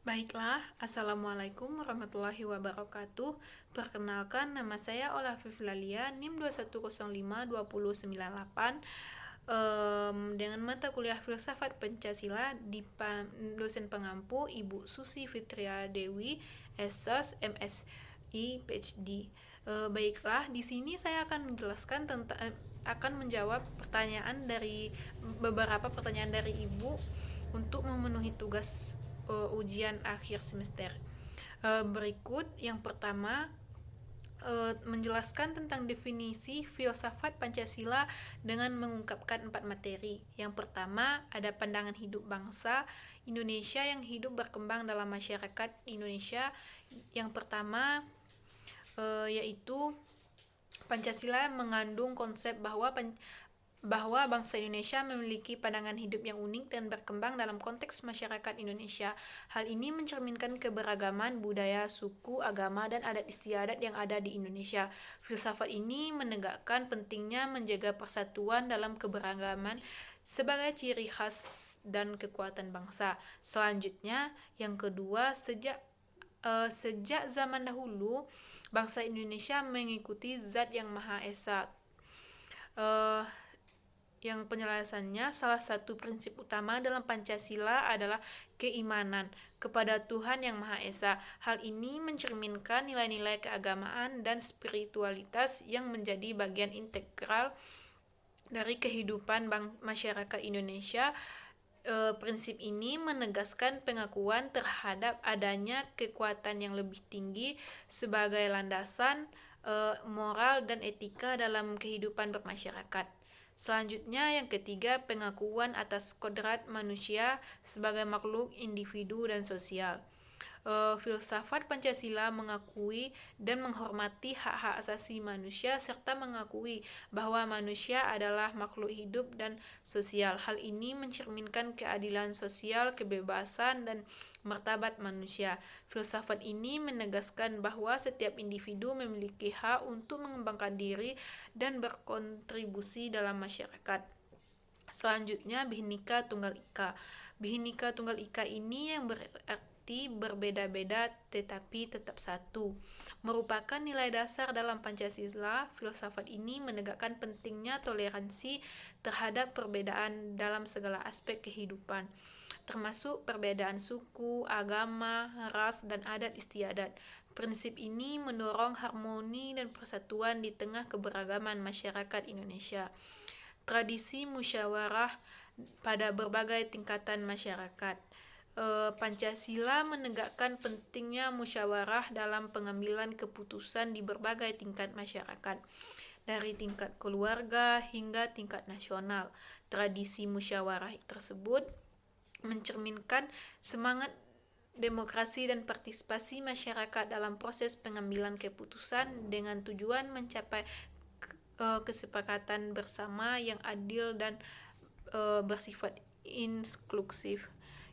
Baiklah, Assalamualaikum warahmatullahi wabarakatuh. Perkenalkan, nama saya Ola Fiflalia, NIM 2105298, dengan mata kuliah Filsafat Pancasila di dosen pengampu Ibu Susi Fitria Dewi, SS, MSI, PhD. Baiklah, di sini saya akan menjelaskan akan menjawab beberapa pertanyaan dari Ibu untuk memenuhi tugas ujian akhir semester. Berikut yang pertama, menjelaskan tentang definisi filsafat Pancasila dengan mengungkapkan 4 materi. Yang pertama, ada pandangan hidup bangsa Indonesia yang hidup berkembang dalam masyarakat Indonesia. Yang pertama yaitu Pancasila mengandung konsep bahwa bangsa Indonesia memiliki pandangan hidup yang unik dan berkembang dalam konteks masyarakat Indonesia. Hal ini mencerminkan keberagaman budaya, suku, agama, dan adat istiadat yang ada di Indonesia. Filsafat ini menegakkan pentingnya menjaga persatuan dalam keberagaman sebagai ciri khas dan kekuatan bangsa. Selanjutnya, yang kedua, sejak zaman dahulu, bangsa Indonesia mengikuti Zat Yang Maha Esa. Yang penjelasannya, salah satu prinsip utama dalam Pancasila adalah keimanan kepada Tuhan Yang Maha Esa. Hal ini mencerminkan nilai-nilai keagamaan dan spiritualitas yang menjadi bagian integral dari kehidupan masyarakat Indonesia. Prinsip ini menegaskan pengakuan terhadap adanya kekuatan yang lebih tinggi sebagai landasan moral dan etika dalam kehidupan bermasyarakat. Selanjutnya, yang ketiga, pengakuan atas kodrat manusia sebagai makhluk individu dan sosial. Filsafat Pancasila mengakui dan menghormati hak-hak asasi manusia serta mengakui bahwa manusia adalah makhluk hidup dan sosial. Hal ini mencerminkan keadilan sosial, kebebasan, dan martabat manusia. Filsafat ini menegaskan bahwa setiap individu memiliki hak untuk mengembangkan diri dan berkontribusi dalam masyarakat. Selanjutnya, Bhinneka Tunggal Ika. Bhinneka Tunggal Ika ini yang berarti berbeda-beda tetapi tetap satu, merupakan nilai dasar dalam Pancasila. Filsafat ini menegakkan pentingnya toleransi terhadap perbedaan dalam segala aspek kehidupan, termasuk perbedaan suku, agama, ras, dan adat istiadat. Prinsip ini mendorong harmoni dan persatuan di tengah keberagaman masyarakat Indonesia. Tradisi musyawarah pada berbagai tingkatan masyarakat. Pancasila menegakkan pentingnya musyawarah dalam pengambilan keputusan di berbagai tingkat masyarakat, dari tingkat keluarga hingga tingkat nasional. Tradisi musyawarah tersebut mencerminkan semangat demokrasi dan partisipasi masyarakat dalam proses pengambilan keputusan dengan tujuan mencapai kesepakatan bersama yang adil dan bersifat inklusif.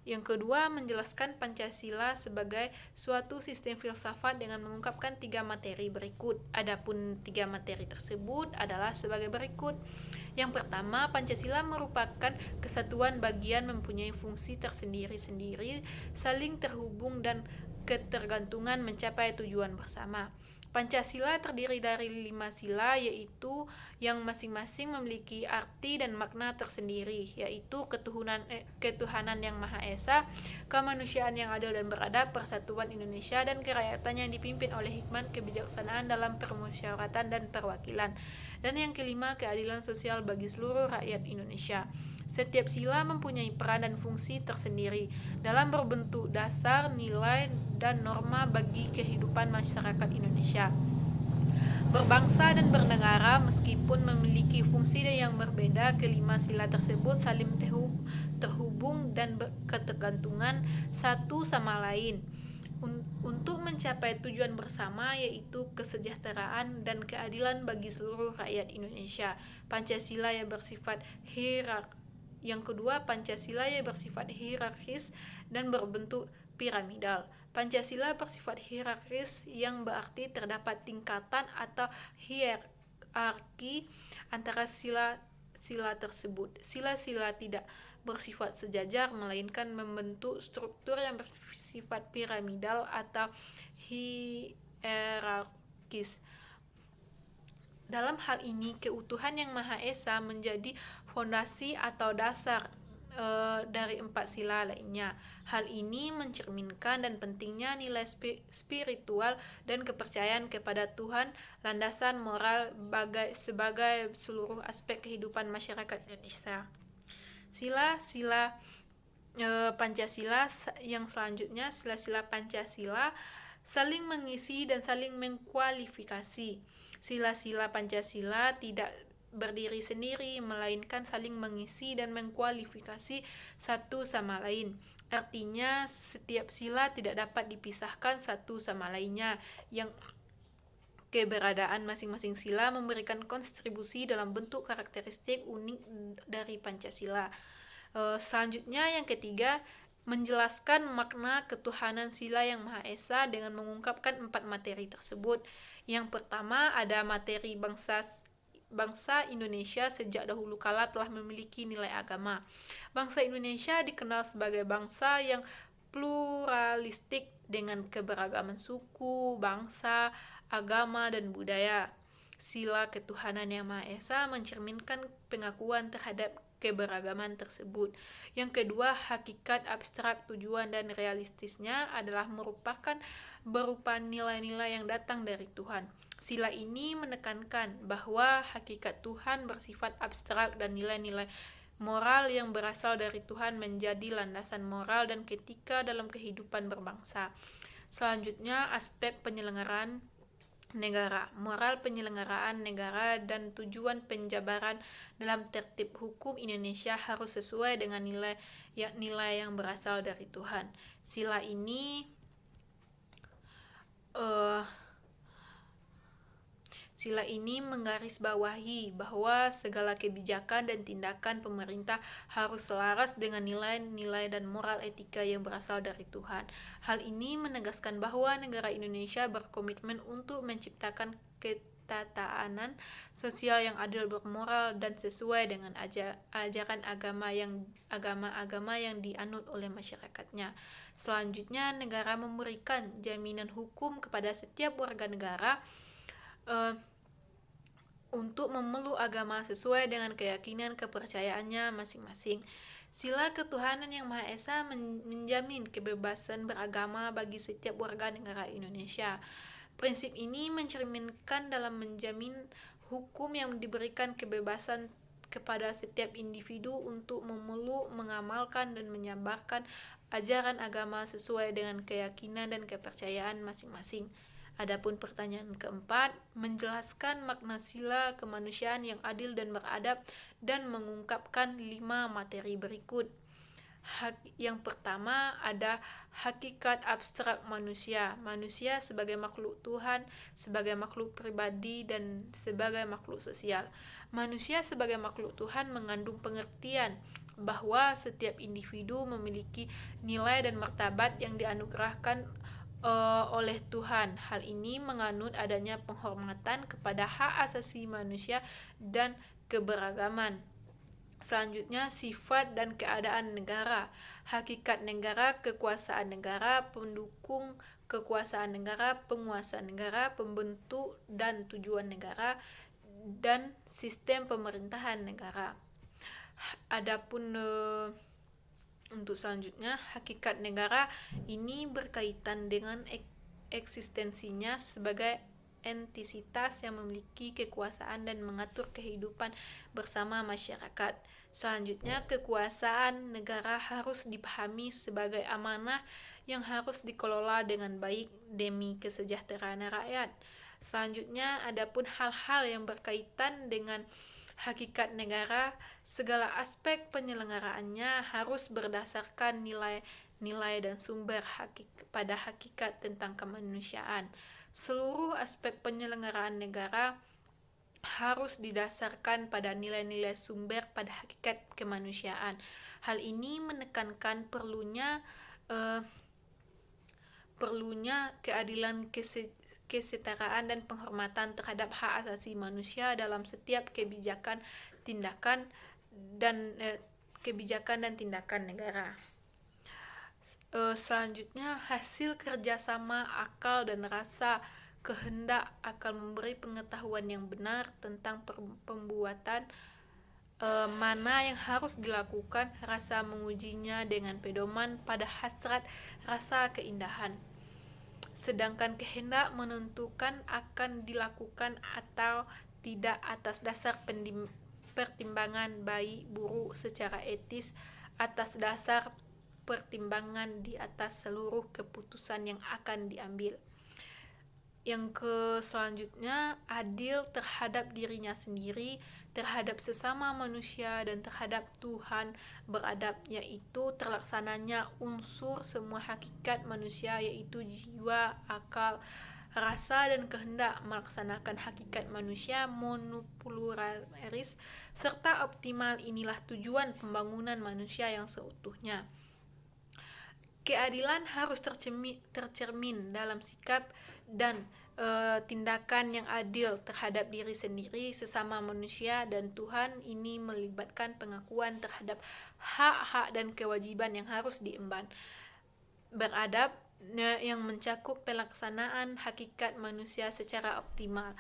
Yang kedua, menjelaskan Pancasila sebagai suatu sistem filsafat dengan mengungkapkan 3 materi berikut. Adapun 3 materi tersebut adalah sebagai berikut. Yang pertama, Pancasila merupakan kesatuan bagian mempunyai fungsi tersendiri-sendiri, saling terhubung dan ketergantungan mencapai tujuan bersama. Pancasila terdiri dari 5 sila, yaitu yang masing-masing memiliki arti dan makna tersendiri, yaitu ketuhanan yang Maha Esa, kemanusiaan yang adil dan beradab, persatuan Indonesia, dan kerakyatan yang dipimpin oleh hikmat kebijaksanaan dalam permusyawaratan dan perwakilan. Dan yang kelima, keadilan sosial bagi seluruh rakyat Indonesia. Setiap sila mempunyai peran dan fungsi tersendiri dalam berbentuk dasar, nilai, dan norma bagi kehidupan masyarakat Indonesia. Berbangsa dan bernegara meskipun memiliki fungsi yang berbeda, kelima sila tersebut saling terhubung dan ketergantungan satu sama lain untuk mencapai tujuan bersama, yaitu kesejahteraan dan keadilan bagi seluruh rakyat Indonesia. Pancasila yang bersifat Yang kedua, Pancasila yang bersifat hierarkis dan berbentuk piramidal. Pancasila bersifat hierarkis yang berarti terdapat tingkatan atau hierarki antara sila-sila tersebut. Sila-sila tidak bersifat sejajar, melainkan membentuk struktur yang bersifat piramidal atau hierarkis. Dalam hal ini, keutuhan Yang Maha Esa menjadi fondasi atau dasar dari 4 sila lainnya. Hal ini mencerminkan dan pentingnya nilai spiritual dan kepercayaan kepada Tuhan, landasan moral sebagai seluruh aspek kehidupan masyarakat Indonesia. Sila-sila Pancasila yang selanjutnya, sila-sila Pancasila saling mengisi dan saling mengkualifikasi. Sila-sila Pancasila tidak berdiri sendiri, melainkan saling mengisi dan mengkualifikasi satu sama lain. Artinya, setiap sila tidak dapat dipisahkan satu sama lainnya, yang keberadaan masing-masing sila memberikan kontribusi dalam bentuk karakteristik unik dari Pancasila. Selanjutnya, yang ketiga, menjelaskan makna ketuhanan sila Yang Maha Esa dengan mengungkapkan 4 materi tersebut. Yang pertama, ada materi bangsa Indonesia sejak dahulu kala telah memiliki nilai agama. Bangsa Indonesia dikenal sebagai bangsa yang pluralistik dengan keberagaman suku, bangsa, agama, dan budaya. Sila ketuhanan Yang Maha Esa mencerminkan pengakuan terhadap keberagaman tersebut. Yang kedua, hakikat abstrak tujuan dan realistisnya adalah merupakan berupa nilai-nilai yang datang dari Tuhan. Sila ini menekankan bahwa hakikat Tuhan bersifat abstrak dan nilai-nilai moral yang berasal dari Tuhan menjadi landasan moral dan etika dalam kehidupan berbangsa. Selanjutnya, aspek penyelenggaraan negara, moral penyelenggaraan negara dan tujuan penjabaran dalam tertib hukum Indonesia harus sesuai dengan nilai yang berasal dari Tuhan. Sila ini menggarisbawahi bahwa segala kebijakan dan tindakan pemerintah harus selaras dengan nilai-nilai dan moral etika yang berasal dari Tuhan. Hal ini menegaskan bahwa negara Indonesia berkomitmen untuk menciptakan ketatanan sosial yang adil, bermoral, dan sesuai dengan ajaran agama yang dianut oleh masyarakatnya. Selanjutnya, negara memberikan jaminan hukum kepada setiap warga negara untuk memeluk agama sesuai dengan keyakinan kepercayaannya masing-masing. Sila ketuhanan Yang Maha Esa menjamin kebebasan beragama bagi setiap warga negara Indonesia. Prinsip ini mencerminkan dalam menjamin hukum yang diberikan kebebasan kepada setiap individu untuk memeluk, mengamalkan, dan menyebarkan ajaran agama sesuai dengan keyakinan dan kepercayaan masing-masing. Adapun pertanyaan keempat, menjelaskan makna sila kemanusiaan yang adil dan beradab dan mengungkapkan 5 materi berikut. Yang pertama, ada hakikat abstrak manusia. Manusia sebagai makhluk Tuhan, sebagai makhluk pribadi, dan sebagai makhluk sosial. Manusia sebagai makhluk Tuhan mengandung pengertian bahwa setiap individu memiliki nilai dan martabat yang dianugerahkan oleh Tuhan. Hal ini menganut adanya penghormatan kepada hak asasi manusia dan keberagaman. Selanjutnya, sifat dan keadaan negara. Hakikat negara, kekuasaan negara, pendukung kekuasaan negara, penguasa negara, pembentuk dan tujuan negara, dan sistem pemerintahan negara. Adapun untuk selanjutnya, hakikat negara ini berkaitan dengan eksistensinya sebagai entitas yang memiliki kekuasaan dan mengatur kehidupan bersama masyarakat. Selanjutnya, kekuasaan negara harus dipahami sebagai amanah yang harus dikelola dengan baik demi kesejahteraan rakyat. Selanjutnya, adapun hal-hal yang berkaitan dengan hakikat negara, segala aspek penyelenggaraannya harus berdasarkan nilai dan sumber pada hakikat tentang kemanusiaan. Seluruh aspek penyelenggaraan negara harus didasarkan pada nilai-nilai sumber pada hakikat kemanusiaan. Hal ini menekankan perlunya keadilan, kesetaraan, dan penghormatan terhadap hak asasi manusia dalam setiap kebijakan, tindakan, dan kebijakan dan tindakan negara. Selanjutnya, hasil kerjasama akal dan rasa kehendak akan memberi pengetahuan yang benar tentang pembuatan mana yang harus dilakukan. Rasa mengujinya dengan pedoman pada hasrat rasa keindahan, sedangkan kehendak menentukan akan dilakukan atau tidak atas dasar pertimbangan baik buruk secara etis, atas dasar pertimbangan di atas seluruh keputusan yang akan diambil. Yang selanjutnya, adil terhadap dirinya sendiri, terhadap sesama manusia, dan terhadap Tuhan beradab, yaitu terlaksananya unsur semua hakikat manusia, yaitu jiwa, akal, rasa, dan kehendak melaksanakan hakikat manusia monopluralis serta optimal. Inilah tujuan pembangunan manusia yang seutuhnya. Keadilan harus tercermin dalam sikap dan tindakan yang adil terhadap diri sendiri, sesama manusia, dan Tuhan. Ini melibatkan pengakuan terhadap hak-hak dan kewajiban yang harus diemban. Beradab yang mencakup pelaksanaan hakikat manusia secara optimal,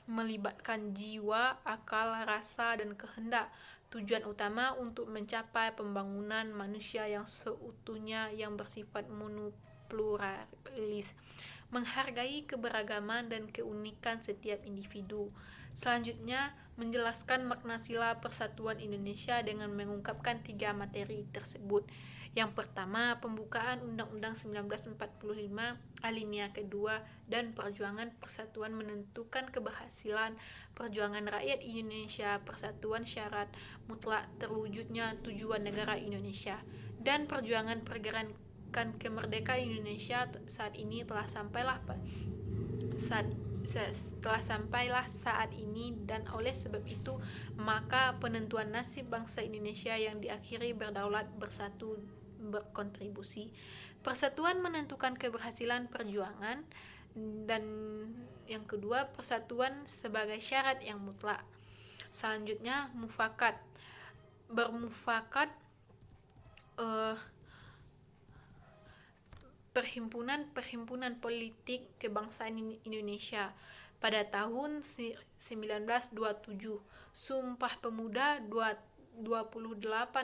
melibatkan jiwa, akal, rasa, dan kehendak. Tujuan utama untuk mencapai pembangunan manusia yang seutuhnya yang bersifat monopluralis, menghargai keberagaman dan keunikan setiap individu. Selanjutnya, menjelaskan makna sila persatuan Indonesia dengan mengungkapkan 3 materi tersebut. Yang pertama, pembukaan Undang-Undang 1945 alinea kedua, dan perjuangan persatuan menentukan keberhasilan perjuangan rakyat Indonesia. Persatuan syarat mutlak terwujudnya tujuan negara Indonesia, dan perjuangan pergerakan kemerdekaan Indonesia saat ini telah sampailah saat ini, dan oleh sebab itu maka penentuan nasib bangsa Indonesia yang diakhiri berdaulat, bersatu, berkontribusi. Persatuan menentukan keberhasilan perjuangan. Dan yang kedua, persatuan sebagai syarat yang mutlak. Selanjutnya, mufakat. Bermufakat perhimpunan politik kebangsaan Indonesia pada tahun 1927, Sumpah Pemuda 28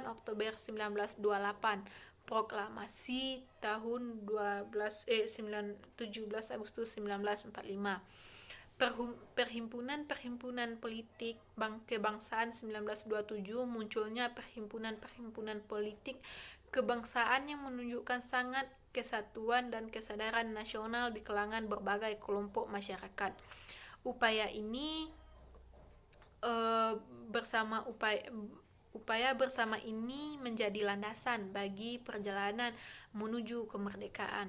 Oktober 1928, Proklamasi tahun 17 Agustus 1945. Perhimpunan politik kebangsaan 1927, munculnya perhimpunan politik kebangsaan yang menunjukkan sangat kesatuan dan kesadaran nasional di kalangan berbagai kelompok masyarakat. Upaya ini bersama ini menjadi landasan bagi perjalanan menuju kemerdekaan.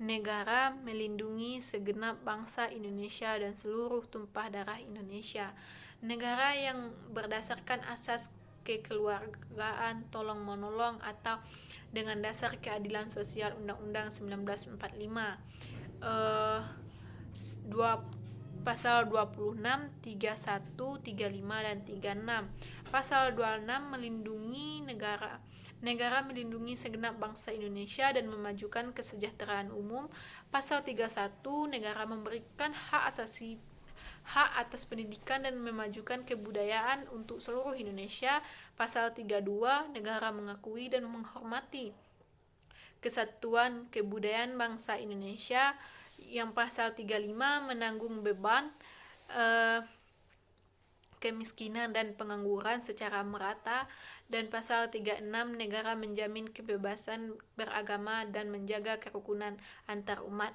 Negara melindungi segenap bangsa Indonesia dan seluruh tumpah darah Indonesia. Negara yang berdasarkan asas kekeluargaan tolong-menolong atau dengan dasar keadilan sosial Undang-Undang 1945. Pasal 26, 31, 35, dan 36. Pasal 26 melindungi negara melindungi segenap bangsa Indonesia dan memajukan kesejahteraan umum. Pasal 31, negara memberikan hak atas pendidikan dan memajukan kebudayaan untuk seluruh Indonesia. Pasal 32, negara mengakui dan menghormati kesatuan kebudayaan bangsa Indonesia. Yang pasal 35, menanggung beban kemiskinan dan pengangguran secara merata. Dan pasal 36, negara menjamin kebebasan beragama dan menjaga kerukunan antar umat.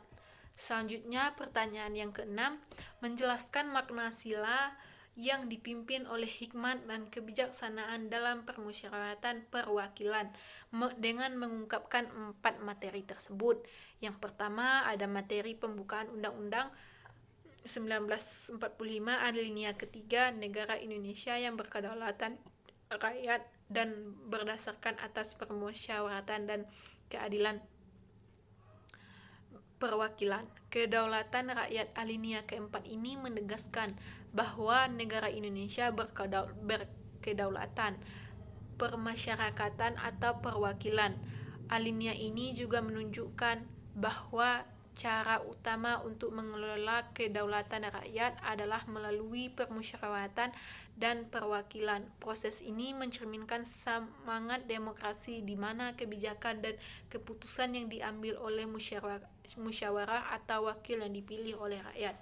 Selanjutnya, pertanyaan yang keenam, menjelaskan makna sila yang dipimpin oleh hikmat dan kebijaksanaan dalam permusyawaratan perwakilan dengan mengungkapkan 4 materi tersebut. Yang pertama, ada materi pembukaan Undang-Undang 1945 alinea ketiga, negara Indonesia yang berkedaulatan rakyat dan berdasarkan atas permusyawaratan dan keadilan perwakilan. Kedaulatan rakyat alinea keempat ini menegaskan bahwa negara Indonesia berkedaulatan permasyarakatan atau perwakilan. Alinea ini juga menunjukkan bahwa cara utama untuk mengelola kedaulatan rakyat adalah melalui permusyawaratan dan perwakilan. Proses ini mencerminkan semangat demokrasi di mana kebijakan dan keputusan yang diambil oleh musyawarah atau wakil yang dipilih oleh rakyat.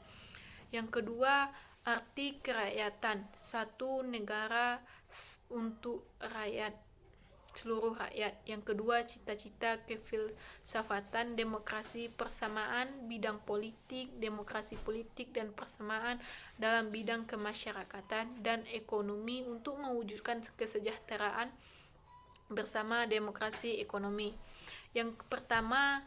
Yang kedua, arti kerakyatan. Satu negara untuk rakyat, seluruh rakyat. Yang kedua, cita-cita kefilsafatan demokrasi, persamaan bidang politik, demokrasi politik dan persamaan dalam bidang kemasyarakatan dan ekonomi untuk mewujudkan kesejahteraan bersama demokrasi ekonomi. Yang pertama,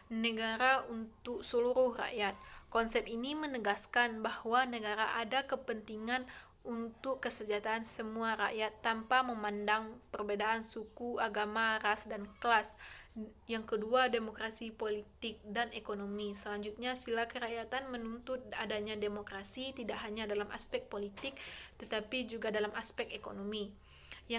negara untuk seluruh rakyat. Konsep ini menegaskan bahwa negara ada kepentingan untuk kesejahteraan semua rakyat tanpa memandang perbedaan suku, agama, ras, dan kelas. Yang kedua, demokrasi politik dan ekonomi. Selanjutnya, sila kerakyatan menuntut adanya demokrasi tidak hanya dalam aspek politik tetapi juga dalam aspek ekonomi.